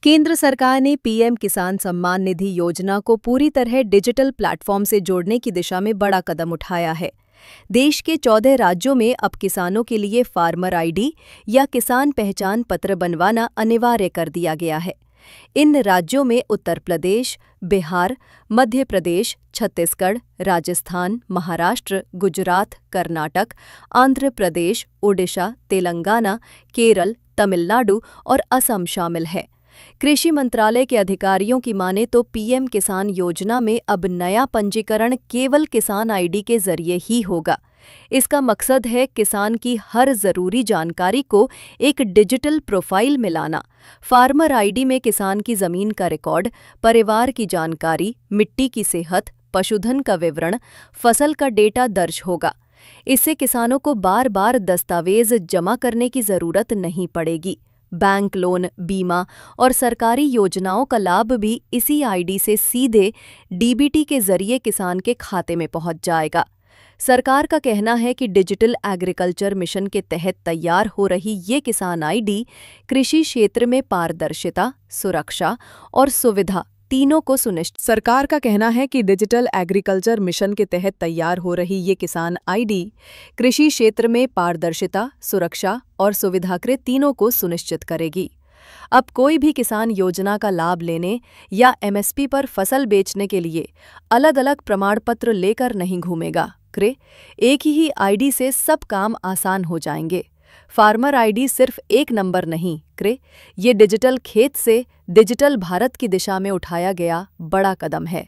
केंद्र सरकार ने पीएम किसान सम्मान निधि योजना को पूरी तरह डिजिटल प्लेटफॉर्म से जोड़ने की दिशा में बड़ा कदम उठाया है। देश के 14 राज्यों में अब किसानों के लिए फार्मर आईडी या किसान पहचान पत्र बनवाना अनिवार्य कर दिया गया है। इन राज्यों में उत्तर प्रदेश, बिहार, मध्य प्रदेश, छत्तीसगढ़, राजस्थान, महाराष्ट्र, गुजरात, कर्नाटक, आंध्र प्रदेश, ओडिशा, तेलंगाना, केरल, तमिलनाडु और असम शामिल है। कृषि मंत्रालय के अधिकारियों की माने तो पीएम किसान योजना में अब नया पंजीकरण केवल किसान आईडी के जरिए ही होगा। इसका मकसद है किसान की हर जरूरी जानकारी को एक डिजिटल प्रोफाइल में लाना। फार्मर आईडी में किसान की जमीन का रिकॉर्ड, परिवार की जानकारी, मिट्टी की सेहत, पशुधन का विवरण, फसल का डेटा दर्ज होगा। इससे किसानों को बार बार दस्तावेज जमा करने की जरूरत नहीं पड़ेगी। बैंक लोन, बीमा और सरकारी योजनाओं का लाभ भी इसी आईडी से सीधे डीबीटी के जरिए किसान के खाते में पहुंच जाएगा। सरकार का कहना है कि डिजिटल एग्रीकल्चर मिशन के तहत तैयार हो रही ये किसान आईडी कृषि क्षेत्र में पारदर्शिता, सुरक्षा और सुविधा तीनों को सुनिश्चित। सरकार का कहना है कि डिजिटल एग्रीकल्चर मिशन के तहत तैयार हो रही ये किसान आईडी कृषि क्षेत्र में पारदर्शिता, सुरक्षा और सुविधाकृत तीनों को सुनिश्चित करेगी। अब कोई भी किसान योजना का लाभ लेने या एमएसपी पर फसल बेचने के लिए अलग अलग प्रमाण पत्र लेकर नहीं घूमेगा। एक ही आईडी से सब काम आसान हो जाएंगे। फार्मर आईडी सिर्फ एक नंबर नहीं, ये डिजिटल खेत से डिजिटल भारत की दिशा में उठाया गया बड़ा कदम है।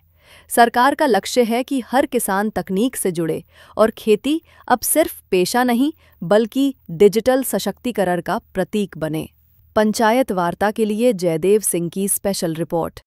सरकार का लक्ष्य है कि हर किसान तकनीक से जुड़े और खेती अब सिर्फ पेशा नहीं बल्कि डिजिटल सशक्तिकरण का प्रतीक बने। पंचायत वार्ता के लिए जयदेव सिंह की स्पेशल रिपोर्ट।